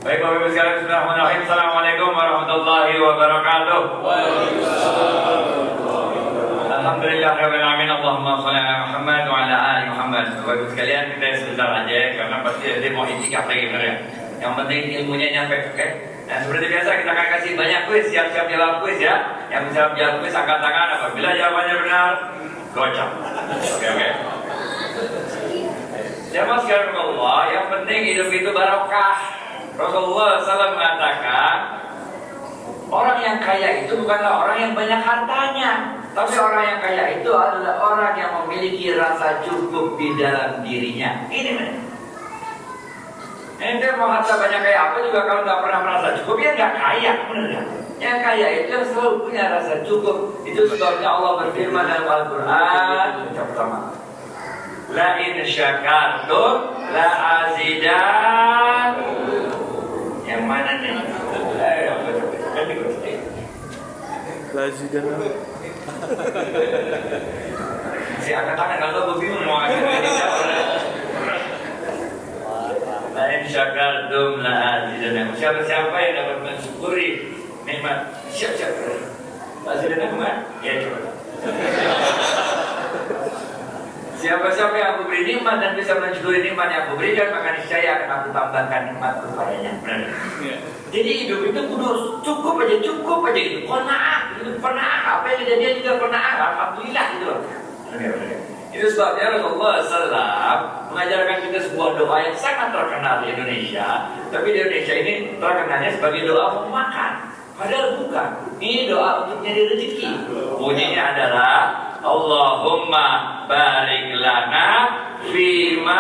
Baik Bapak Ibu sekalian, bismillahirrahmanirrahim. Assalamualaikum warahmatullahi wabarakatuh. Alhamdulillahirabbil alamin. Allahumma shalli ala Muhammad wa ala ali Muhammad. Bapak Ibu sekalian, kita sebentar aja karena pasti ada mau itikaf lagi benar ya. Yang penting ilmunya nyampe, oke? Nah, seperti biasa kita akan kasih banyak kuis, siap-siap jawab kuis ya. Yang bisa jawab kuis angkat tangan, apabila jawabannya benar, gocap. Oke. Jamaah sekalian Allah, yang penting hidup itu barokah. Rasulullah SAW mengatakan, orang yang kaya itu bukanlah orang yang banyak hartanya, tapi orang yang kaya itu adalah orang yang memiliki rasa cukup di dalam dirinya. Ini benar. Ente mau harta banyak kayak apa juga kalau nggak pernah merasa cukup, ya nggak kaya, benar ya? Yang kaya itu yang selalu punya rasa cukup. Itu sebabnya Allah berfirman dalam Al-Quran, yang pertama, la in syakartum la azidan. Yang mana nih? La azidan. Si angkat tangan kalau gue bingung mau ngasih ini siapa? La in syakartum la azidan. Siapa yang dapat mensyukuri nikmat? Siap. Azidan mana? Ya coba. Siapa-siapa yang aku beri nikmat dan bisa mensyukuri nikmat yang aku berikan, maka niscaya akan aku tambahkan nikmat kepadanya. Benar. Ya. Jadi hidup itu kudu cukup aja gitu. Qanaah, itu qanaah. Apa yang kejadian juga qanaah. Alhamdulillah gitu loh. Itu sebabnya Rasulullah SAW mengajarkan kita sebuah doa yang sangat terkenal di Indonesia. Tapi di Indonesia ini terkenalnya sebagai doa makan. Padahal bukan. Ini doa untuk nyari rezeki. Bunyinya adalah Allahumma barik lana fima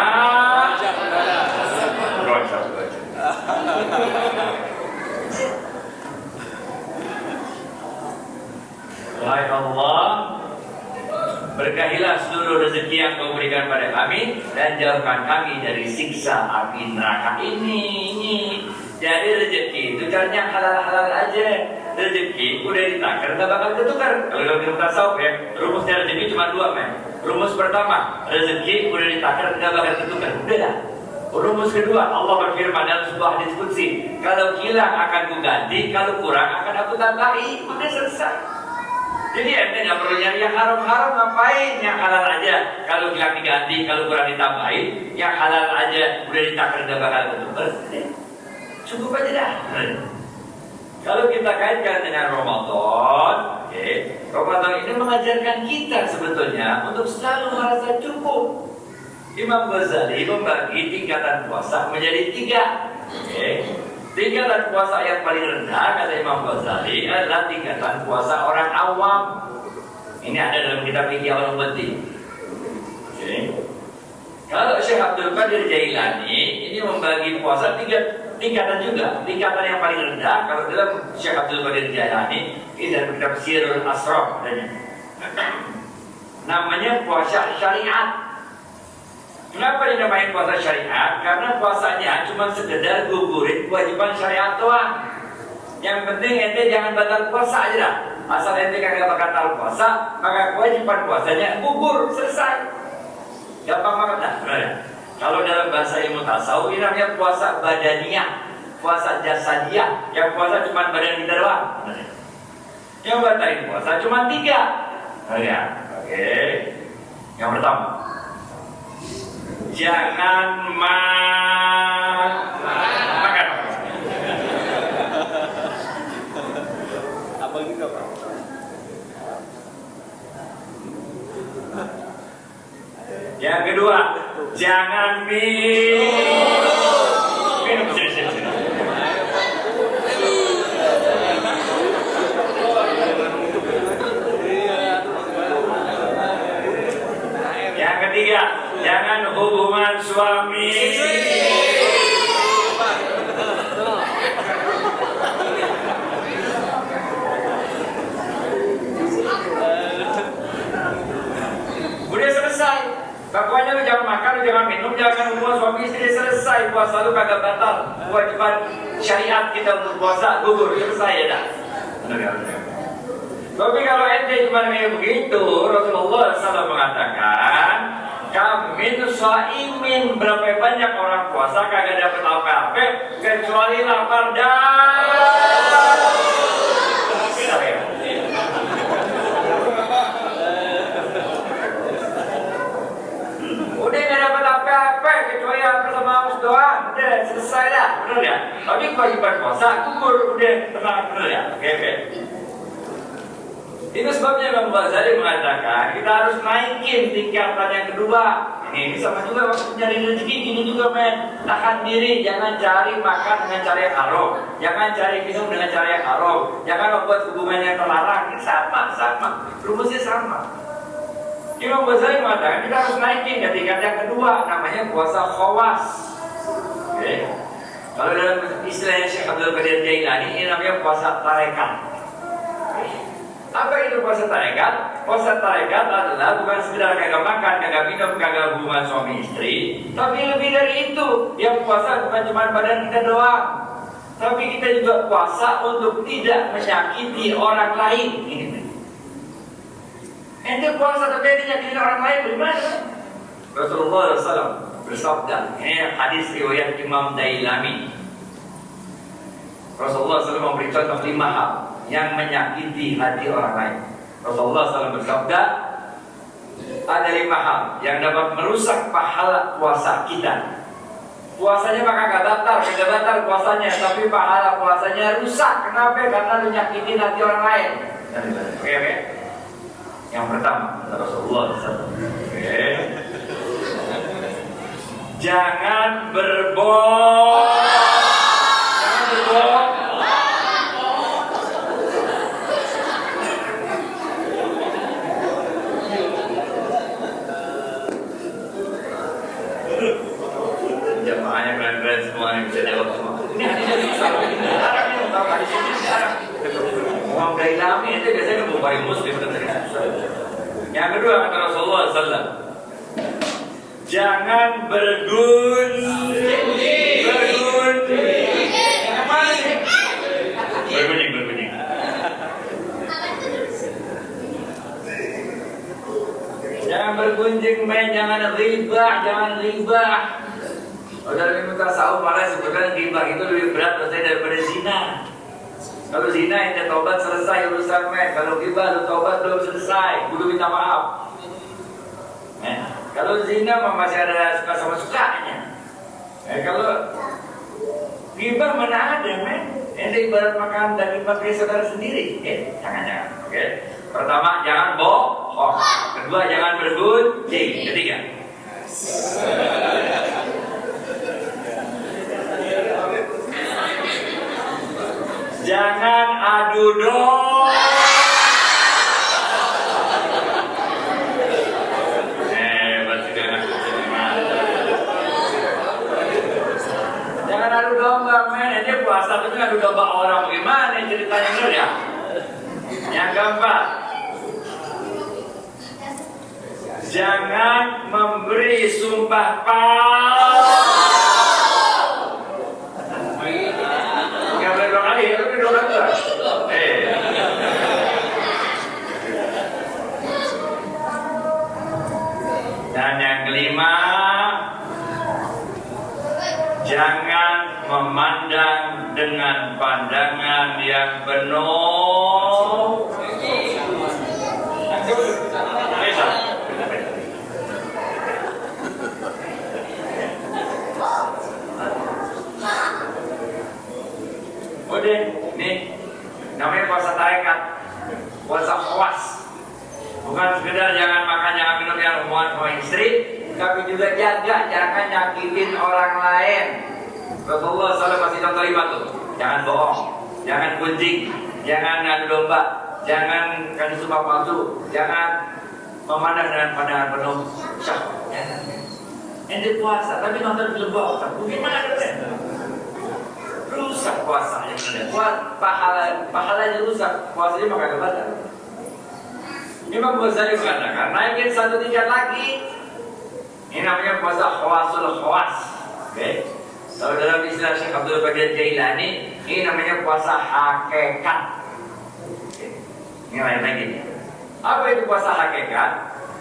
Wahai Allah, berkahilah seluruh rezeki yang Kau berikan pada kami dan jauhkan kami dari siksa api neraka ini. Jadi rezeki itu caranya halal-halal aja. Rezeki udah ditakar nggak bakal ketukar. Kalau dalam ilmu tasawuf ya, rumusnya rezeki cuma dua men. Rumus pertama, rezeki udah ditakar nggak bakal ketukar. Udah dah. Rumus kedua, Allah berfirman dalam sebuah hadis qudsi, kalau hilang akan kuganti, kalau kurang akan aku tambahi. Udah selesai. Jadi ente nggak perlu nyari yang haram-haram, ngapain? Yang halal aja. Kalau hilang diganti, kalau kurang ditambahi. Yang halal aja udah ditakar nggak bakal ketukar. Cukup aja dah. Kalau kita kaitkan dengan Ramadan, Ramadan ini mengajarkan kita sebetulnya untuk selalu merasa cukup. Imam Ghazali membagi tingkatan puasa menjadi 3. Tingkatan puasa yang paling rendah kata Imam Ghazali adalah tingkatan puasa orang awam. Ini ada dalam kitab Ihya Ulumuddin. Kalau Syekh Abdul Qadir Jailani ini membagi puasa 3 tingkatan juga. Tingkatan yang paling rendah kalau dalam Syekh Abdul Qadir Jailani ini dalam kitab Sirul Asrar namanya puasa syariat. Kenapa dinamain puasa syariat? Karena puasanya cuma sekedar gugurin kewajiban syariat doang. Yang penting ente jangan batal puasa aja dah. Asal ente kagak batal puasa, maka kewajiban puasanya gugur, selesai. Gampang banget dah. Kalau dalam bahasa ilmu tasawuf ini namanya puasa badaniyah, puasa jasadiyah. Yang puasa cuma badan kita doang. Yang batalin puasa cuma 3. Oke. Yang pertama, jangan makan. Apa juga Pak? Yang kedua, jangan minum. Sini. Yang ketiga, jangan hubungan suami. Udah selesai. Pokoknya lu jangan makan, lu jangan minum, jangan hubungan suami istri, selesai. Puasa lu kagak batal. Kewajiban syariat kita untuk puasa gugur, selesai ya dah. Tapi kalau ente cuma kayak begitu, Rasulullah SAW mengatakan Kamin shaimin, berapa banyak orang puasa kagak dapat apa-apa kecuali lapar dan udah nggak dapat apa-apa kecuali lapar sama haus doang. Udah selesai dah, bener ya? Tapi kewajiban puasa gugur, udah tenang, bener ya? Oke. Itu sebabnya Imam Ghazali mengatakan kita harus naikin tingkatan yang kedua. Ini sama juga waktu nyari rezeki gini juga men. Tahan diri, jangan cari makan dengan cara yang haram, jangan cari minum dengan cara yang haram, jangan membuat hubungan yang terlarang. Ini sama, rumusnya sama. Imam Ghazali mengatakan kita harus naikin ke tingkat yang kedua, namanya puasa khawas. Oke. Kalau dalam istilahnya Syekh Abdul Qadir Jailani ini namanya puasa tarekat. Apa itu puasa tarekat? Puasa tarekat adalah bukan sekedar kagak makan, kagak minum, kagak hubungan suami istri, tapi lebih dari itu. Yang puasa bukan cuma badan kita doang, tapi kita juga puasa untuk tidak menyakiti orang lain. Ente puasa tapi tidak menyakiti orang lain, bagaimana? Rasulullah SAW bersabda, ini hadis riwayat Imam Dailami. Rasulullah SAW memberi contoh 5 hal yang menyakiti hati orang lain. Rasulullah SAW bersabda, ada 5 hal yang dapat merusak pahala puasa kita. Puasanya maka gak batal puasanya, tapi pahala puasanya rusak. Kenapa? Karena lu nyakitin hati orang lain. Oke. Yang pertama, Rasulullah SAW. Jangan berbohong. Jamaahnya keren-keren semua yang bisa jawab semua. Ini hadisnya susah. Arab ini tahu hadisnya ini Arab. Orang Dailami itu biasanya Bukhari Muslim tentang susah. Yang kedua kata Rasulullah SAW, jangan bergunjing. Yang mana sih? Bergunjing. Jangan bergunjing, jangan ribah. Dalam ilmu tasawuf malah sebutkan ghibah itu lebih berat daripada zina. Kalau zina ente tobat selesai urusan men. Kalau ghibah lu tobat belum selesai, kudu minta maaf. Kalau zina masih ada suka sama sukanya. Kalau ghibah mana ada men? Ente ibarat makan daging pakai saudara sendiri. Jangan. Oke. Pertama, jangan bohong. Kedua, jangan bergunjing. Ketiga, jangan adu domba. Jangan adu domba, men. Dia puasa tapi adu domba orang bagaimana ceritanya dulu ya? Yang keempat, jangan memberi sumpah palsu. Nggak boleh 2 kali, tapi 2 kali lah. Dan yang kelima, jangan memandang dengan pandangan yang penuh. Udah, nih namanya puasa tarekat, puasa khawas. Bukan sekedar jangan makan, jangan minum, yang hubungan sama istri, tapi juga jaga jangan nyakitin orang lain. Rasulullah SAW masih contoh 5 tuh. Jangan bohong, jangan gunjing, jangan adu domba, jangan kasih sumpah palsu, jangan memandang dengan pandangan penuh syahwat. Ente puasa tapi nonton film bohong, gimana kan? Rusak puasanya, pahalanya rusak, puasanya maka gak batal. Imam Ghazali mengatakan naikin 1 tingkat lagi. Ini namanya puasa khawasul khawas. Oke. Kalau dalam istilah Syekh Abdul Qadir Jailani, ini namanya puasa hakikat. Oke. Ini lain lagi. Apa itu puasa hakikat?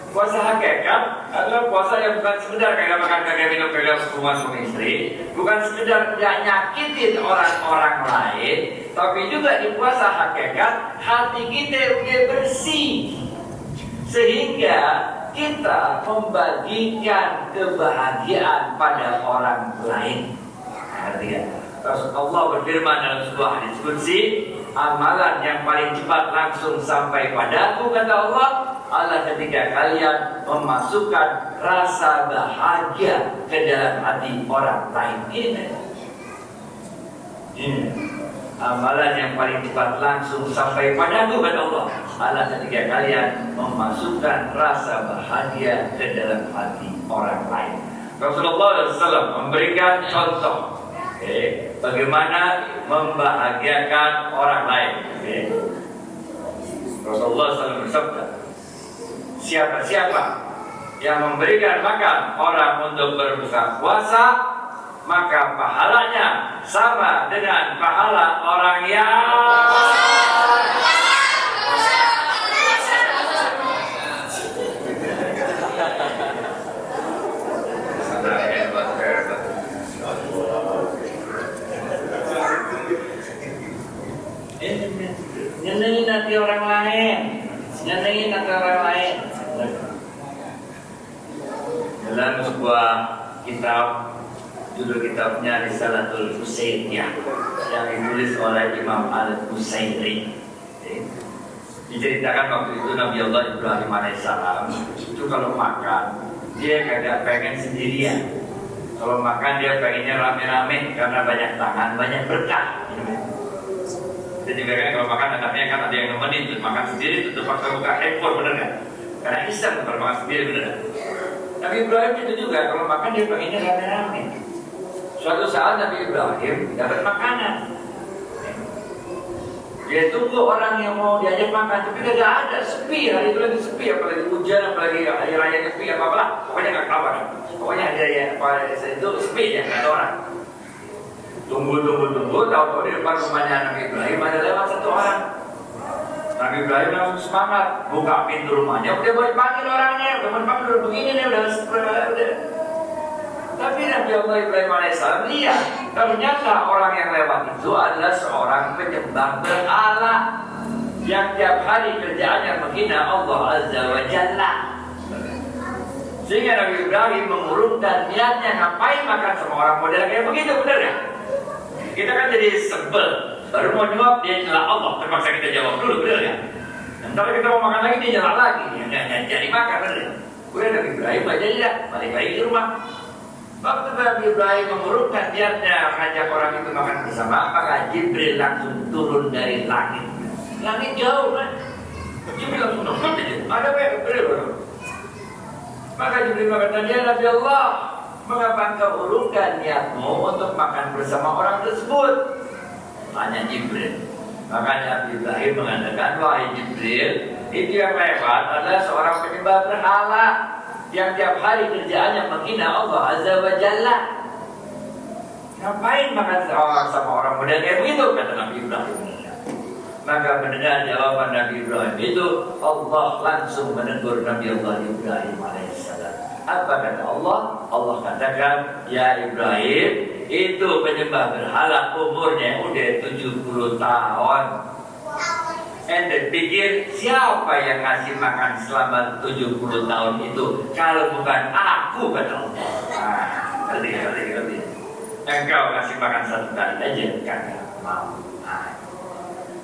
Puasa hakikat adalah puasa yang bukan sekedar kagak makan, kagak minum, kagak hubungan suami istri, bukan sekedar tidak nyakitin orang-orang lain, tapi juga di puasa hakikat hati kita udah bersih sehingga kita membagikan kebahagiaan pada orang lain. Ngerti ya? Terus Allah berfirman dalam sebuah hadis qudsi, amalan yang paling cepat langsung sampai padaku, kata Allah, adalah ketika kalian memasukkan rasa bahagia ke dalam hati orang lain. Ini amalan yang paling cepat langsung sampai padaku, kata Allah, adalah ketika kalian memasukkan rasa bahagia ke dalam hati orang lain. Rasulullah SAW memberikan contoh bagaimana membahagiakan orang lain. Rasulullah SAW bersabda, siapa-siapa yang memberikan makan orang untuk berbuka puasa, maka pahalanya sama dengan pahala orang yang nyenengin hati orang lain, nyenengin hati orang lain. Dalam sebuah kitab, judul kitabnya Risalatul Husainiyah, yang ditulis oleh Imam Al-Husairi. Diceritakan waktu itu Nabi Allah Ibrahim alaihissalam itu kalau makan dia kagak pengen sendirian. Kalau makan dia pengennya rame-rame karena banyak tangan, banyak berkah. Jadi juga kalau makan anaknya kan ada yang nemenin, tuh makan sendiri tuh terpaksa buka handphone, bener kan? Karena iseng kalau makan sendiri, bener kan? Nabi Ibrahim itu juga kalau makan dia pengennya rame-rame. Suatu saat Nabi Ibrahim dapat makanan. Dia tunggu orang yang mau diajak makan, tapi tidak ada, sepi, hari itu lagi sepi, apalagi hujan, apalagi hari raya sepi, apa-apa, pokoknya nggak kabar. Pokoknya hari raya itu sepi ya, nggak ada orang. Tunggu, tahu-tahu di depan rumahnya Nabi Ibrahim ada lewat satu orang. Nabi Ibrahim langsung semangat, buka pintu rumahnya, udah boleh panggil orangnya, udah panggil begini nih, udah. Tapi Nabi Allah Ibrahim alaihissalam lihat, ternyata orang yang lewat itu adalah seorang penyembah berhala yang tiap hari kerjaannya menghina Allah Azza wa Jalla. Sehingga Nabi Ibrahim mengurungkan niatnya, ngapain makan sama orang model kayak begitu, benar ya? Kita kan jadi sebel, baru mau jawab dia nyela Allah, terpaksa kita jawab dulu, benar ya? Dan kalau kita mau makan lagi dia nyela lagi, jadi makan, benar ya? Udah Nabi Ibrahim aja ya, balik lagi ke rumah. Waktu Nabi Ibrahim mengurungkan niatnya mengajak orang itu makan bersama, maka Jibril langsung turun dari langit. Langit jauh kan? Jibril langsung nongol aja. Ada apa ya? Maka Jibril berkata, ya Nabi Allah, mengapa engkau urungkan niatmu untuk makan bersama orang tersebut? Tanya Jibril. Maka Nabi Ibrahim mengatakan, wahai Jibril, itu yang lewat adalah seorang penyembah berhala yang tiap hari kerjaannya menghina Allah Azza wa Jalla. Ngapain makan sama orang model kayak begitu, kata Nabi Ibrahim. Maka mendengar jawaban Nabi Ibrahim itu, Allah langsung menegur Nabi Allah Ibrahim alaihissalam. Apa kata Allah? Allah katakan, ya Ibrahim, itu penyembah berhala umurnya udah 70 tahun. Ente pikir siapa yang ngasih makan selama 70 tahun itu? Kalau bukan aku, kata Allah. Ngerti. Engkau kasih makan satu kali aja, kagak mau.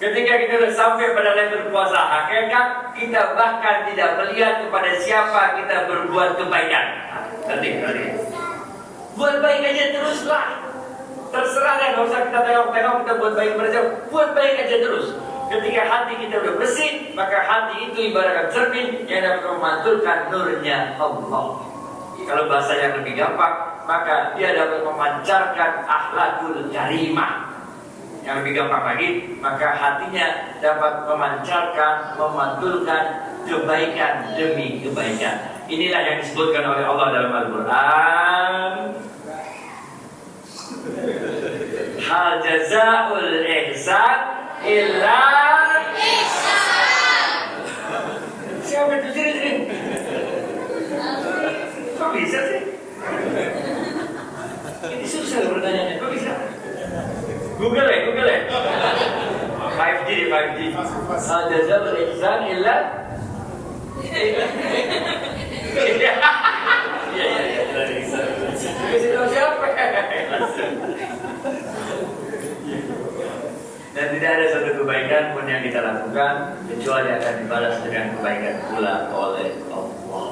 Ketika kita sudah sampai pada level puasa hakikat, kita bahkan tidak melihat kepada siapa kita berbuat kebaikan. Ngerti. Buat baik aja teruslah. Terserah deh, nggak usah kita tengok-tengok kita buat baik pada siapa. Buat baik aja terus. Ketika hati kita sudah bersih, maka hati itu ibarat cermin yang dapat memantulkan nurnya Allah. Kalau bahasa yang lebih gampang, maka dia dapat memancarkan akhlakul karimah. Yang lebih gampang lagi, maka hatinya dapat memancarkan, memantulkan kebaikan demi kebaikan. Inilah yang disebutkan oleh Allah dalam Al-Quran. Hal jazaul ihsan illa ihsan. Siapa itu sini? bisa sih? Ini susah bertanya, kok bisa? Google ya. 5G di 5G. Jazaa'ul ihsan illa. Iya. Kasih tahu siapa? Dan tidak ada satu kebaikan pun yang kita lakukan kecuali akan dibalas dengan kebaikan pula oleh Allah.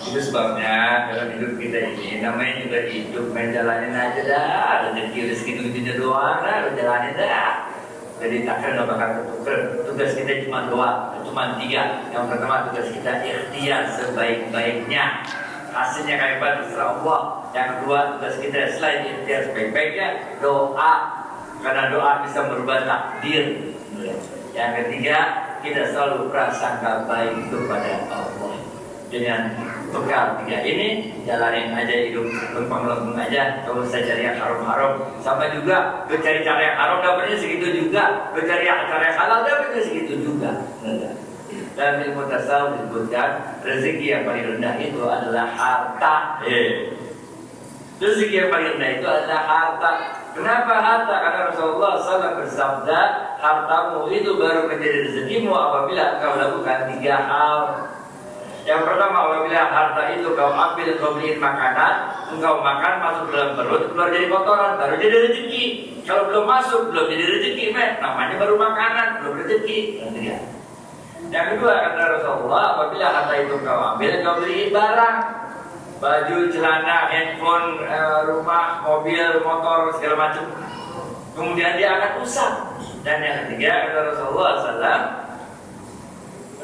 Itu sebabnya dalam hidup kita ini namanya juga hidup, main jalanin aja dah. Rezeki gitu doang dah, jalanin dah. Jadi takkan nggak bakal ketuker. Tugas kita cuma dua, cuma tiga. Yang pertama tugas kita ikhtiar sebaik-baiknya. Hasilnya kayak batu serah Allah. Yang kedua tugas kita selain ikhtiar sebaik-baiknya, doa. Karena doa bisa merubah takdir. Yang ketiga kita selalu prasangka baik kepada Allah. Dengan bekal tiga ini jalanin aja hidup lempeng-lempeng aja. Kalau saya cari yang haram-haram, sama juga mencari cara yang haram dapatnya segitu juga, mencari cara yang halal dapatnya segitu juga. Dan ilmu tasawuf disebutkan rezeki yang paling rendah itu adalah harta. Rezeki yang paling rendah itu adalah harta. Kenapa harta? Karena Rasulullah SAW bersabda, hartamu itu baru menjadi rezekimu apabila engkau lakukan tiga hal. Yang pertama, apabila harta itu kau ambil, kau beliin makanan, engkau makan, masuk dalam perut, keluar jadi kotoran, baru jadi rezeki. Kalau belum masuk, belum jadi rezeki, namanya baru makanan, belum rezeki. Yang kedua, kata Rasulullah, apabila harta itu kau ambil, kau beliin barang, baju, celana, handphone, rumah, mobil, motor, segala macam. Kemudian dia akan rusak. Dan yang ketiga, kata Rasulullah SAW,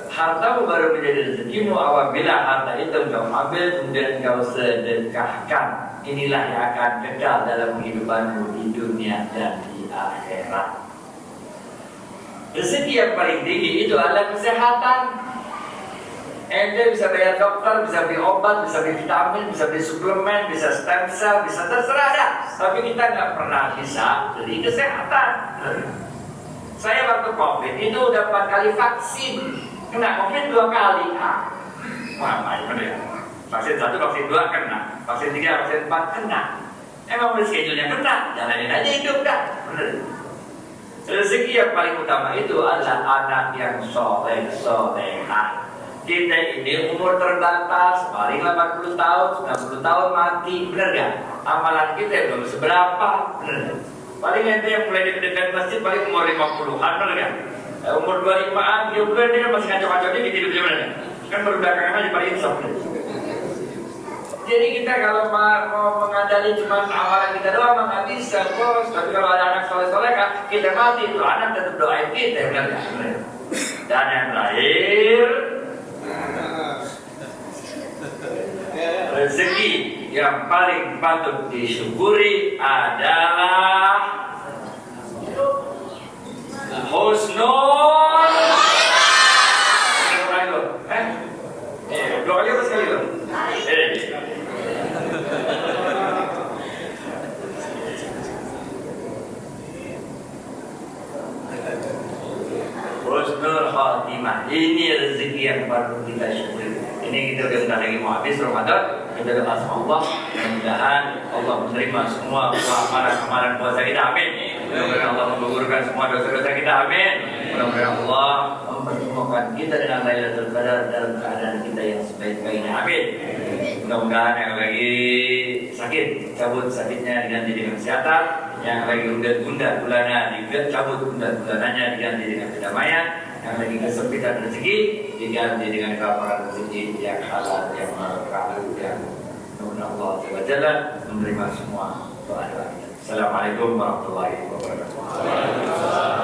hartamu baru menjadi rezekimu apabila harta itu kau ambil kemudian kau sedekahkan. Inilah yang akan kekal dalam kehidupanmu di dunia dan di akhirat. Rezeki yang paling tinggi itu adalah kesehatan. Ente bisa bayar dokter, bisa beli obat, bisa beli vitamin, bisa beli suplemen, bisa stem cell, bisa terserah dah. Tapi kita nggak pernah bisa beli kesehatan. Saya waktu COVID itu udah 4 kali vaksin. Kena COVID 2 kali. Vaksin 1, vaksin 2 kena, vaksin 3, vaksin 4 kena. Emang udah schedule-nya kena, jalanin aja hidup dah. Rezeki yang paling utama itu adalah anak yang soleh-solehah. Kita ini umur terbatas, paling 80 tahun, 90 tahun mati, bener gak? Amalan kita belum seberapa, bener. Paling ente yang mulai dekat masjid paling umur 50-an, bener gak? Umur 25-an, dia bukan dia masih kacau-kacaunya gitu bener. Kan baru belakangan aja paling insaf. Jadi kita kalau mau mengadali cuma amalan kita doang nggak bisa bos. Tapi kalau ada anak soleh-soleh kan kita mati itu anak tetap doain kita, benar nggak? Dan yang terakhir, rezeki yang paling patut disyukuri adalah husnul. Dua kali apa sekali loh? Husnul khatimah. Ini rezeki yang baru kita syukuri. Ini kita udah bentar lagi mau habis Ramadan. Kita doa sama Allah, mudah-mudahan Allah menerima semua amalan puasa kita, amin. Mudah-mudahan Allah menggugurkan semua dosa-dosa kita, amin. Mudah-mudahan Allah mempertemukan kita dengan Lailatul Qadar dalam keadaan kita yang sebaik-baiknya, amin. Mudah-mudahan yang lagi sakit cabut sakitnya diganti dengan kesehatan, yang lagi unda bulannya dicabut bulanannya diganti dengan kedamaian, yang lagi kesempitan rezeki diganti dengan kelaparan rezeki yang halal, yang berkah, yang Allah Subhanahu menerima semua doa-doa kita. Assalamualaikum warahmatullahi wabarakatuh.